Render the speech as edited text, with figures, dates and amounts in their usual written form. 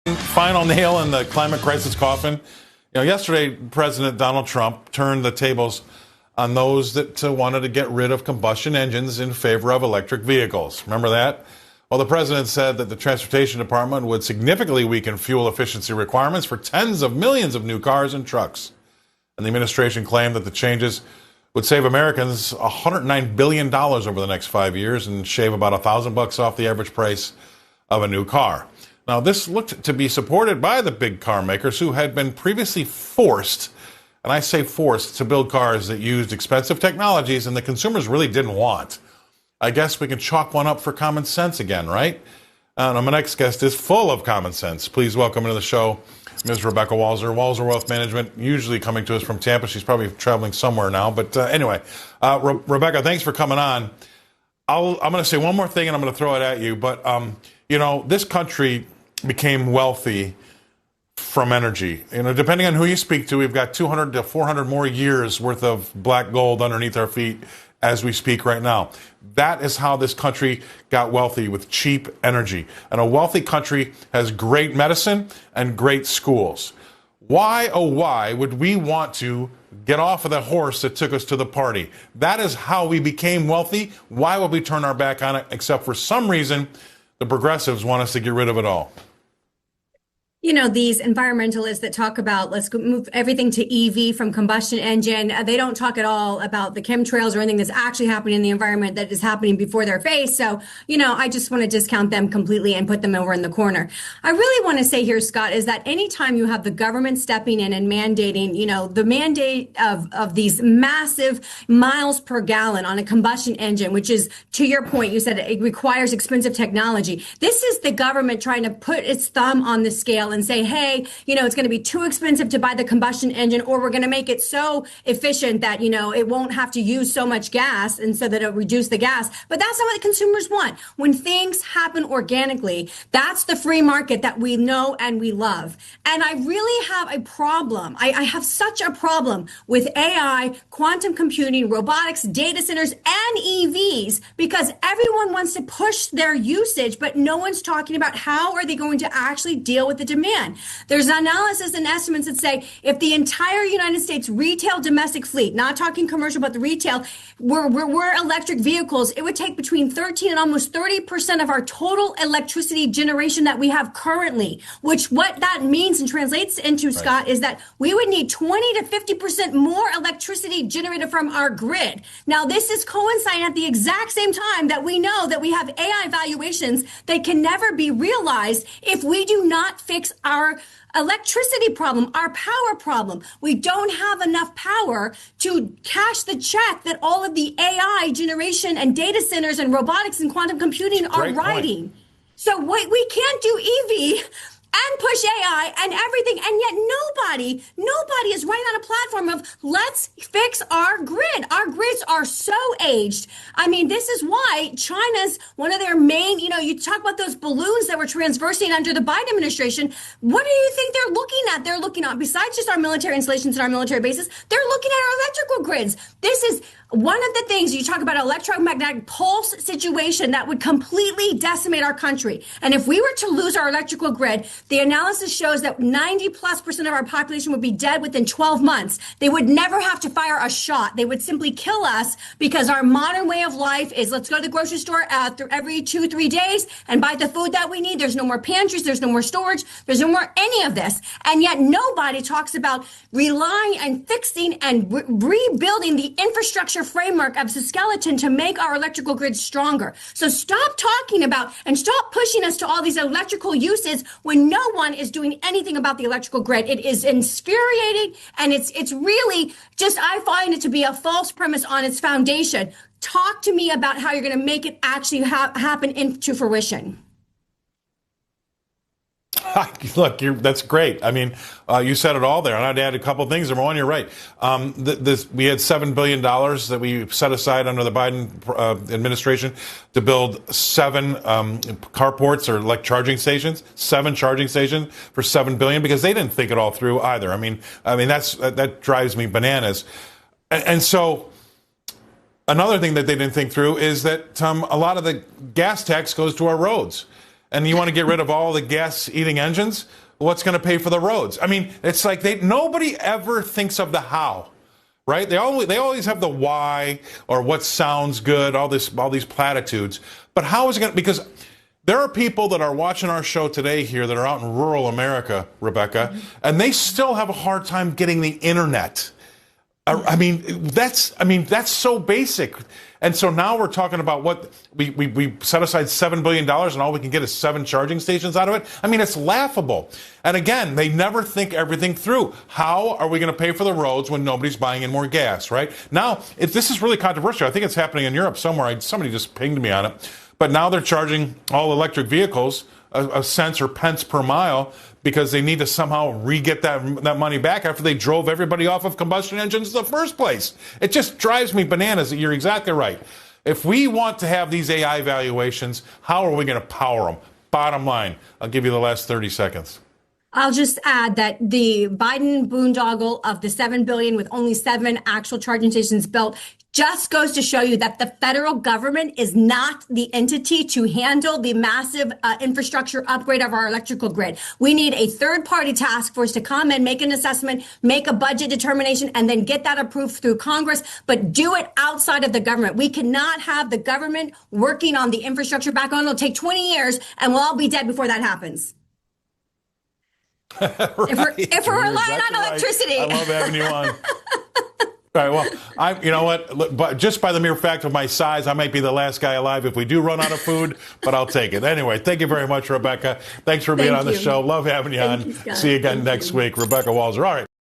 Final nail in the climate crisis coffin. Yesterday, President Donald Trump turned the tables on those that wanted to get rid of combustion engines in favor of electric vehicles. Remember that? Well, the president said that the Transportation Department would significantly weaken fuel efficiency requirements for tens of millions of new cars and trucks. And the administration claimed that the changes would save Americans $109 billion over the next 5 years and shave about $1,000 off the average price of a new car. Now, this looked to be supported by the big car makers who had been previously forced, and I say forced, to build cars that used expensive technologies and the consumers really didn't want. I guess we can chalk one up for common sense again, right? And my next guest is full of common sense. Please welcome into the show Ms. Rebecca Walser, Walser Wealth Management, usually coming to us from Tampa. She's probably traveling somewhere now. But anyway, Rebecca, thanks for coming on. I'm going to say one more thing, and I'm going to throw it at you. But, this country became wealthy from energy. Depending on who you speak to, we've got 200 to 400 more years worth of black gold underneath our feet as we speak right now. That is how this country got wealthy, with cheap energy. And a wealthy country has great medicine and great schools. Why, oh why, would we want to get off of the horse that took us to the party? That is how we became wealthy. Why would we turn our back on it, except for some reason the progressives want us to get rid of it all? These environmentalists that talk about let's move everything to EV from combustion engine, they don't talk at all about the chemtrails or anything that's actually happening in the environment that is happening before their face. So, I just want to discount them completely and put them over in the corner. I really want to say here, Scott, is that anytime you have the government stepping in and mandating, the mandate of these massive miles per gallon on a combustion engine, which is, to your point, you said it requires expensive technology. This is the government trying to put its thumb on the scale and say, hey, it's going to be too expensive to buy the combustion engine, or we're going to make it so efficient that, it won't have to use so much gas, and so that it'll reduce the gas. But that's not what the consumers want. When things happen organically, that's the free market that we know and we love. And I really have a problem. I have such a problem with AI, quantum computing, robotics, data centers, and EVs, because everyone wants to push their usage, but no one's talking about how are they going to actually deal with the demand. There's analysis and estimates that say if the entire United States retail domestic fleet, not talking commercial, but the retail, were electric vehicles, it would take between 13 and almost 30% of our total electricity generation that we have currently, which what that means and translates into, right, Scott, is that we would need 20 to 50% more electricity generated from our grid. Now, this is coinciding at the exact same time that we know that we have AI valuations that can never be realized if we do not fix our electricity problem, our power problem. We don't have enough power to cash the check that all of the AI generation and data centers and robotics and quantum computing are writing. So we can't do EV and push AI and everything, and yet nobody is right on a platform of let's fix our grid. Our grids are so aged. I mean, this is why China's one of their main, you talk about those balloons that were transversing under the Biden administration. What do you think they're looking at? They're looking at, besides just our military installations and our military bases, they're looking at our electrical grids. This is one of the things you talk about, electromagnetic pulse situation that would completely decimate our country. And if we were to lose our electrical grid, the analysis shows that 90+% of our population would be dead within 12 months. They would never have to fire a shot. They would simply kill us because our modern way of life is let's go to the grocery store every 2-3 days and buy the food that we need. There's no more pantries. There's no more storage. There's no more any of this. And yet nobody talks about relying and fixing and rebuilding the infrastructure framework of the skeleton to make our electrical grid stronger. So stop talking about and stop pushing us to all these electrical uses when no one is doing anything about the electrical grid. It is infuriating, and it's really just, I find it to be a false premise on its foundation. Talk to me about how you're going to make it actually happen into fruition. Look, that's great. I mean, you said it all there, and I'd add a couple of things. Number one, you're right. We had $7 billion that we set aside under the Biden administration to build 7 carports or like charging stations, 7 charging stations for $7 billion, because they didn't think it all through either. I mean that drives me bananas. And so Another thing that they didn't think through is that a lot of the gas tax goes to our roads. And you want to get rid of all the gas-eating engines? What's going to pay for the roads? I mean, it's like nobody ever thinks of the how, right? They always have the why or what sounds good, all these platitudes. But how is it going to, because there are people that are watching our show today here that are out in rural America, Rebecca, and they still have a hard time getting the internet. I mean, that's so basic. And so now we're talking about what we set aside $7 billion and all we can get is 7 charging stations out of it. I mean, it's laughable. And again, they never think everything through. How are we going to pay for the roads when nobody's buying in more gas, right? Now, this is really controversial. I think it's happening in Europe somewhere. Somebody just pinged me on it. But now they're charging all electric vehicles a cents or pence per mile because they need to somehow re-get that money back after they drove everybody off of combustion engines in the first place. It just drives me bananas. You're exactly right. If we want to have these AI valuations, how are we going to power them? Bottom line, I'll give you the last 30 seconds. I'll just add that the Biden boondoggle of the $7 billion with only 7 actual charging stations built just goes to show you that the federal government is not the entity to handle the massive infrastructure upgrade of our electrical grid. We need a third-party task force to come and make an assessment, make a budget determination, and then get that approved through Congress, but do it outside of the government. We cannot have the government working on the infrastructure back on. It'll take 20 years, and we'll all be dead before that happens. Right. If we're relying exactly on electricity. Right. I love having you on. All right, well, you know what? But just by the mere fact of my size, I might be the last guy alive if we do run out of food, but I'll take it. Anyway, thank you very much, Rebecca. Thanks for being on the show. Love having you on. See you again next week. Rebecca Walser. All right.